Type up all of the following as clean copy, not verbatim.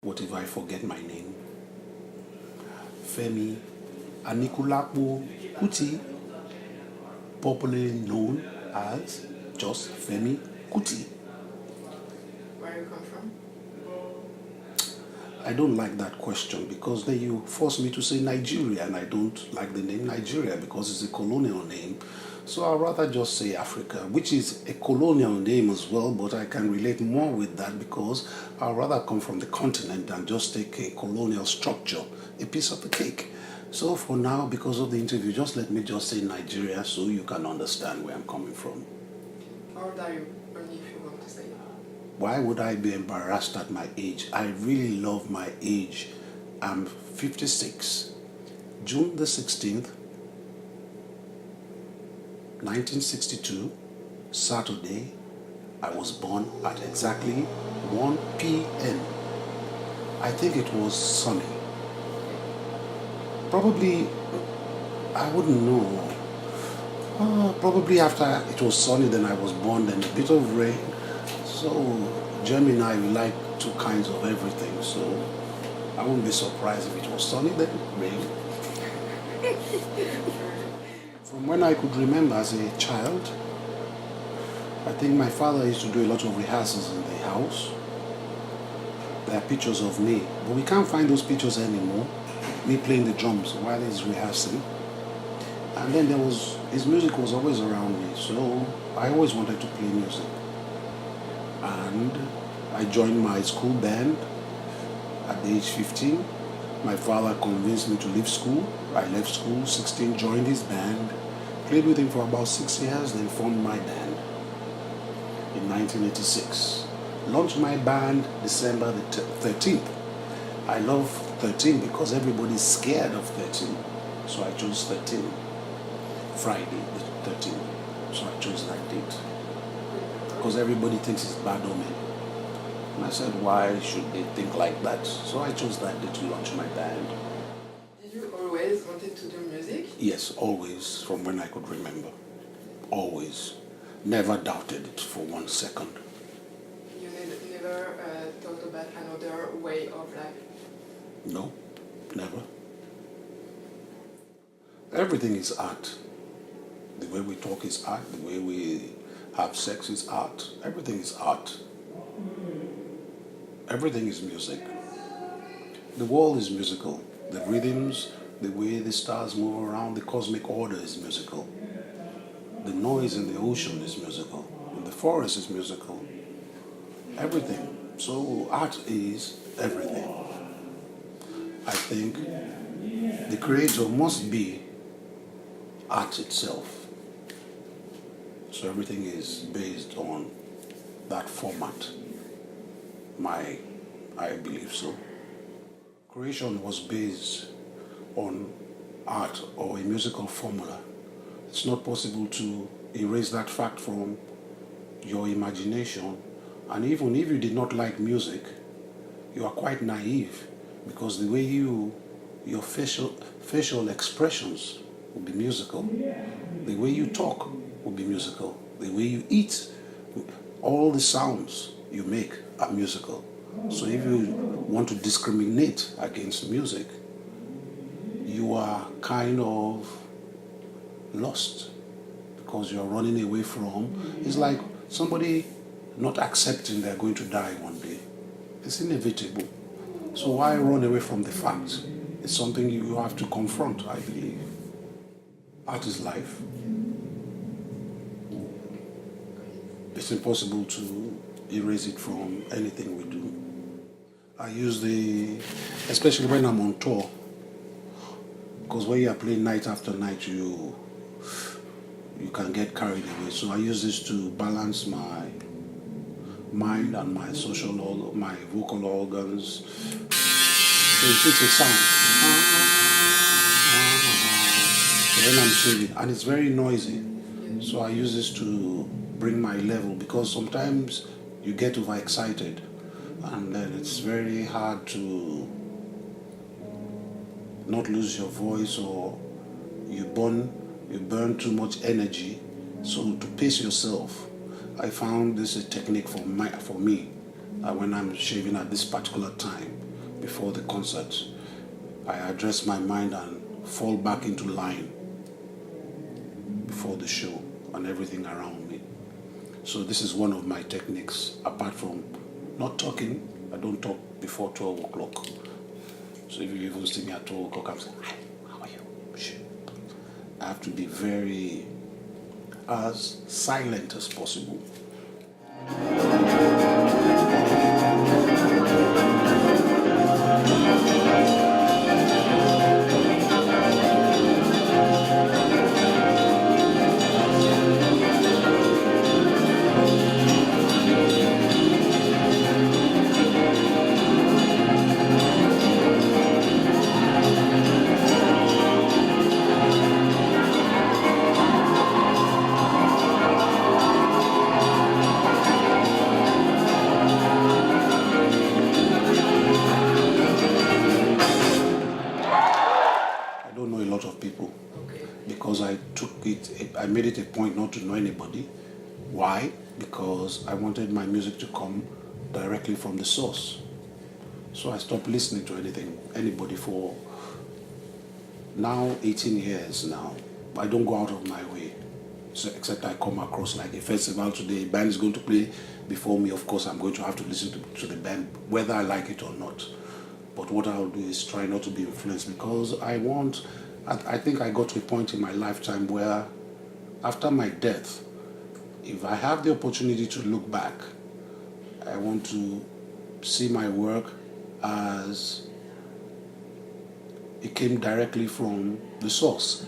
What if I forget my name? Femi Kuti, popularly known as just Femi Kuti. Where you come from? I don't like that question because then you force me to say Nigeria, and I don't like the name Nigeria because it's a colonial name. So I'd rather just say Africa, which is a colonial name as well, but I can relate more with that because I'd rather come from the continent than just take a colonial structure, a piece of the cake. So for now, because of the interview, just let me just say Nigeria so you can understand where I'm coming from. How old are you? Only if you want to say. Why would I be embarrassed at my age? I really love my age. I'm 56. June the 16th, 1962, Saturday, I was born at exactly 1 p.m. I think it was sunny. Probably, I wouldn't know. Probably after it was sunny, then I was born, then a bit of rain. So, Gemini, we like two kinds of everything. So, I wouldn't be surprised if it was sunny, then rain. From when I could remember as a child, I think my father used to do a lot of rehearsals in the house. There are pictures of me, but we can't find those pictures anymore. Me playing the drums while he's rehearsing. And then his music was always around me, so I always wanted to play music. And I joined my school band at the age 15. My father convinced me to leave school. I left school, 16, joined his band, played with him for about 6 years, then formed my band in 1986. Launched my band December the 13th. I love 13 because everybody's scared of 13. So I chose 13. Friday the 13th. So I chose that date. Because everybody thinks it's bad omen. And I said, why should they think like that? So I chose that day to launch my band. Did you always wanted to do music? Yes, always, from when I could remember. Always. Never doubted it for 1 second. You never thought about another way of life? No, never. Everything is art. The way we talk is art. The way we have sex is art. Everything is art. Everything is music. The world is musical. The rhythms, the way the stars move around, the cosmic order is musical. The noise in the ocean is musical. And the forest is musical. Everything. So art is everything. I think the creator must be art itself. So everything is based on that format. I believe so. Creation was based on art or a musical formula. It's not possible to erase that fact from your imagination. And even if you did not like music, you are quite naive because the way your facial expressions will be musical. The way you talk will be musical. The way you eat, all the sounds you make are musical. So if you want to discriminate against music, you are kind of lost because you're running away from. It's like somebody not accepting they're going to die one day. It's inevitable. So why run away from the fact? It's something you have to confront, I believe. Art is life. It's impossible to erase it from anything we do. I use especially when I'm on tour, because when you are playing night after night, you can get carried away. So I use this to balance my mind and my my vocal organs. So it's a sound. So when I'm singing, and it's very noisy, so I use this to bring my level because sometimes you get overexcited and then it's very hard to not lose your voice or you burn too much energy. So to pace yourself, I found this a technique for me when I'm shaving at this particular time. before the concert, I address my mind and fall back into line before the show and everything around me. So this is one of my techniques, apart from not talking. I don't talk before 12 o'clock. So if you even see me at 12 o'clock, I'm saying, hi, how are you? Shit. I have to be very as silent as possible. I made it a point not to know anybody. Why? Because I wanted my music to come directly from the source. So I stopped listening to anybody for now 18 years now. I don't go out of my way. So, except I come across like a festival today, a band is going to play before me. Of course, I'm going to have to listen to the band, whether I like it or not. But what I'll do is try not to be influenced, because I think I got to a point in my lifetime where after my death, if I have the opportunity to look back, I want to see my work as it came directly from the source.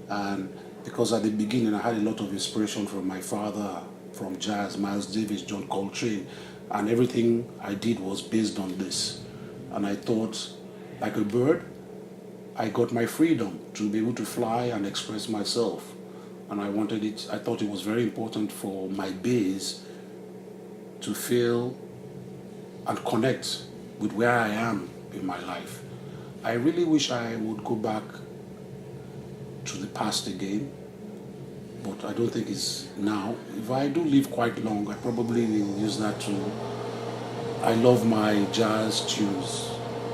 And because at the beginning I had a lot of inspiration from my father, from jazz, Miles Davis, John Coltrane, and everything I did was based on this. And I thought, like a bird, I got my freedom to be able to fly and express myself. And I thought it was very important for my base to feel and connect with where I am in my life. I really wish I would go back to the past again, but I don't think it's now. If I do live quite long, I probably will use that to... I love my jazz tunes.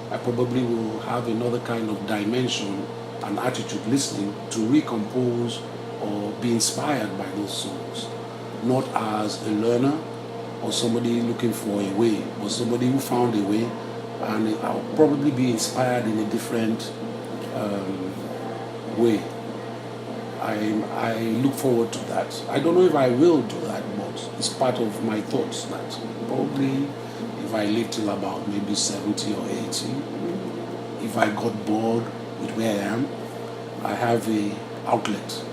I probably will have another kind of dimension and attitude listening to recompose or be inspired by those songs. Not as a learner or somebody looking for a way, but somebody who found a way, and I'll probably be inspired in a different way. I look forward to that. I don't know if I will do that, but it's part of my thoughts that probably if I live till about maybe 70 or 80, if I got bored with where I am, I have a outlet,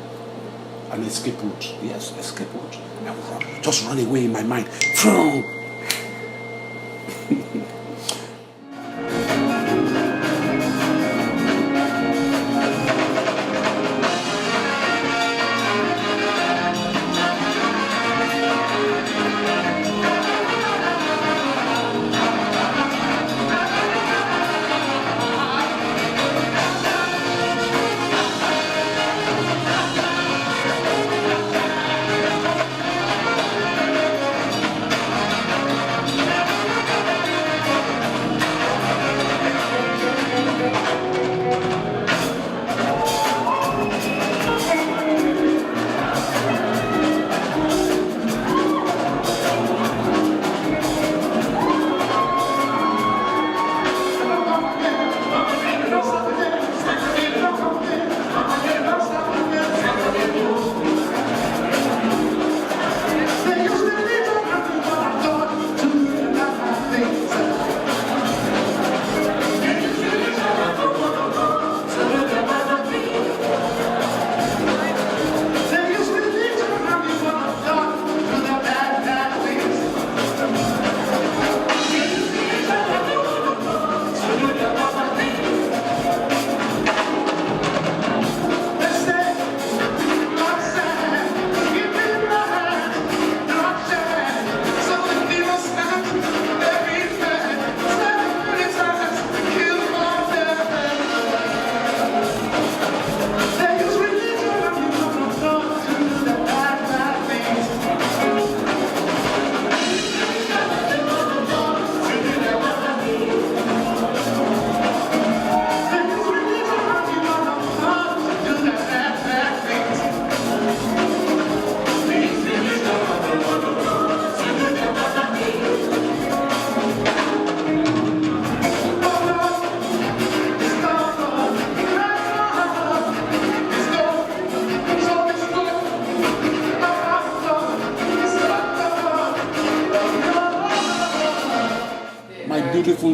an escape route. Yes, escape route. I will just run away in my mind.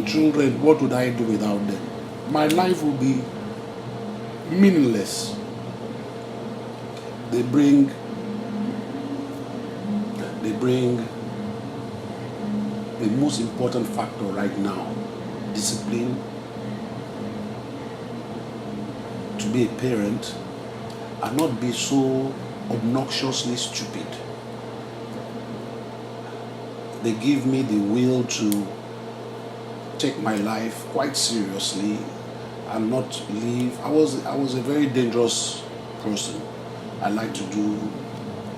children, what would I do without them? My life would be meaningless. They bring the most important factor right now, discipline. To be a parent and not be so obnoxiously stupid. They give me the will to take my life quite seriously and not leave. I was a very dangerous person. I like to do,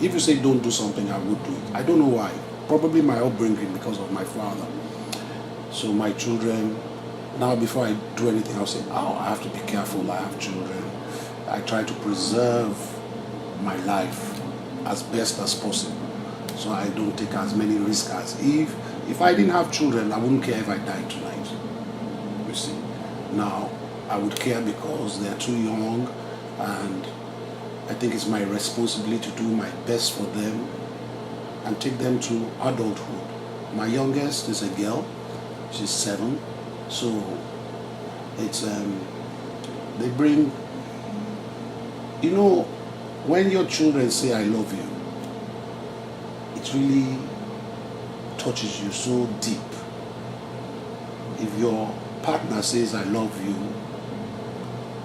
if you say don't do something, I would do it. I don't know why. Probably my upbringing because of my father. So my children, now before I do anything, I'll say, oh, I have to be careful, I have children. I try to preserve my life as best as possible. So I don't take as many risks as if I didn't have children, I wouldn't care if I died tonight. You see. Now I would care because they're too young, and I think it's my responsibility to do my best for them and take them to adulthood. My youngest is a girl, she's 7, so it's they bring, you know, when your children say I love you, it really touches you so deep. If your partner says I love you,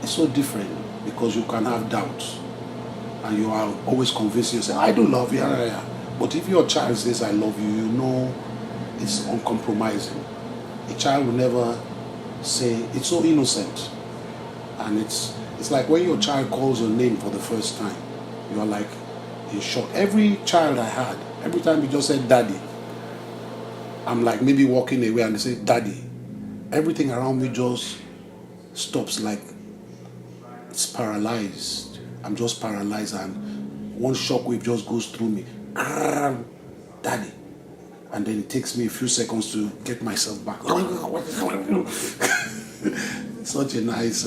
it's so different because you can have doubts and you are always convincing yourself, I do love you, yeah. But if your child says I love you, you know it's uncompromising. A child will never say, it's so innocent. And it's like when your child calls your name for the first time, you are like in shock. Every child I had, every time he just said daddy, I'm like maybe walking away and they say daddy. Everything around me just stops, like it's paralyzed. I'm just paralyzed and one shockwave just goes through me. Daddy. And then it takes me a few seconds to get myself back. Such a nice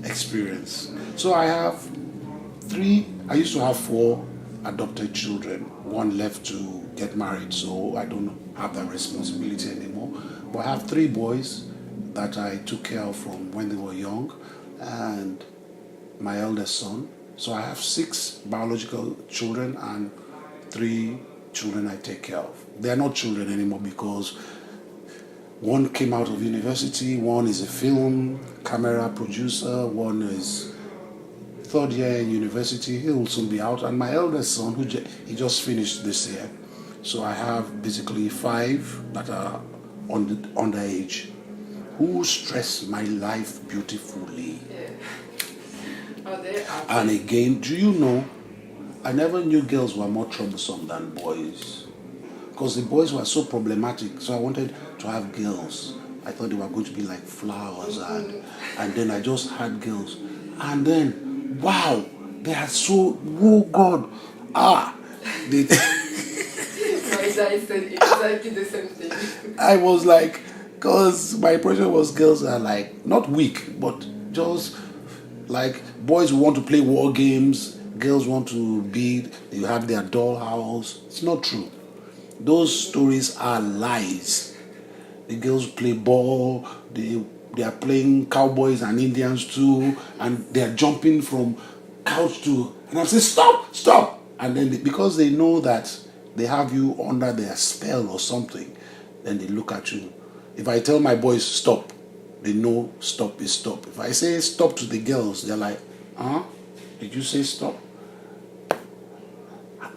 experience. So I used to have 4 adopted children. One left to get married, so I don't have that responsibility anymore. But I have 3 boys that I took care of from when they were young, and my eldest son. So I have 6 biological children and 3 children I take care of. They are not children anymore because one came out of university, one is a film camera producer, one is 3rd year in university, he will soon be out, and my eldest son, he just finished this year. So I have basically 5 that are underage who stress my life beautifully. Yeah. Are they happy? And again, do you know, I never knew girls were more troublesome than boys, because the boys were so problematic. So I wanted to have girls. I thought they were going to be like flowers, and then I just had girls, and then wow, they are so, oh God, they My dad said exactly the same thing. I was like, because my impression was girls are like not weak, but just like boys want to play war games, girls want to be, you have their dollhouse. It's not true. Those stories are lies. The girls play ball, they are playing cowboys and Indians too, and they are jumping from couch to, and I say stop, and then because they know that they have you under their spell or something, then they look at you. If I tell my boys stop, they know stop is stop. If I say stop to the girls, they're like, did you say stop?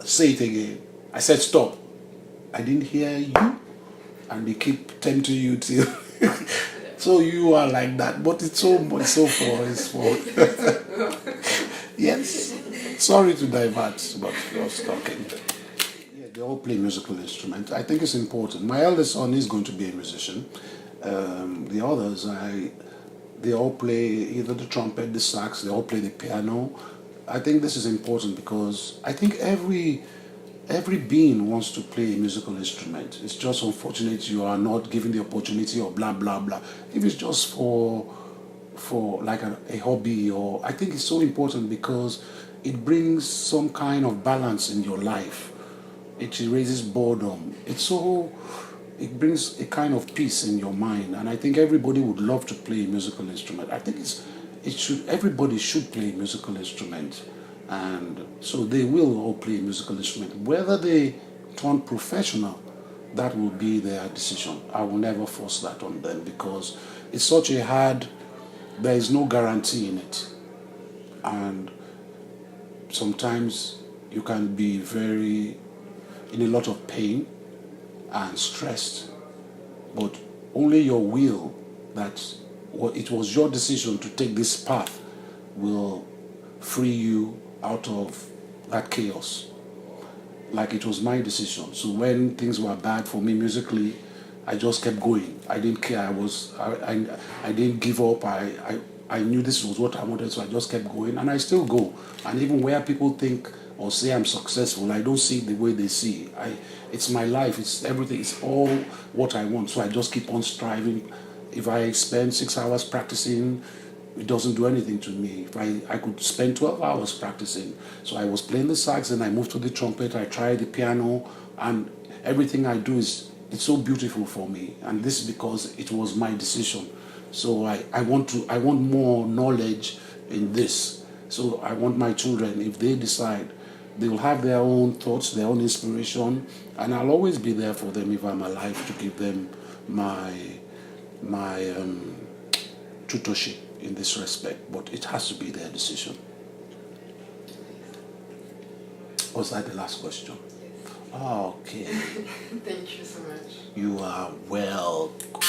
Say it again. I said stop. I didn't hear you. And they keep tempting you till so you are like that. But it's so for yes. Sorry to divert, but I was talking. Yeah, they all play musical instruments. I think it's important. My eldest son is going to be a musician. The others, they all play either the trumpet, the sax, they all play the piano. I think this is important because I think every being wants to play a musical instrument. It's just unfortunate you are not given the opportunity or blah blah blah. If it's just for like a hobby, or I think it's so important because it brings some kind of balance in your life. It erases boredom. It's so it brings a kind of peace in your mind, and I think everybody would love to play a musical instrument. I think everybody should play a musical instrument, and so they will all play a musical instrument. Whether they turn professional, that will be their decision. I will never force that on them, because it's such a hard, there is no guarantee in it, and sometimes you can be very in a lot of pain and stressed, but only your will, that it was your decision to take this path, will free you out of that chaos. Like it was my decision. So when things were bad for me musically, I just kept going. I didn't care. I didn't give up. I knew this was what I wanted, so I just kept going, and I still go. And even where people think or say I'm successful, I don't see it the way they see. It's my life. It's everything. It's all what I want. So I just keep on striving. If I spend 6 hours practicing, it doesn't do anything to me. If I could spend 12 hours practicing. So I was playing the sax, and I moved to the trumpet. I tried the piano, and everything I do it's so beautiful for me. And this is because it was my decision. So I want more knowledge in this. So I want my children, if they decide, they will have their own thoughts, their own inspiration, and I'll always be there for them if I'm alive, to give them my tutorship in this respect. But it has to be their decision. Was that the last question? Yes. Okay. Thank you so much. You are welcome.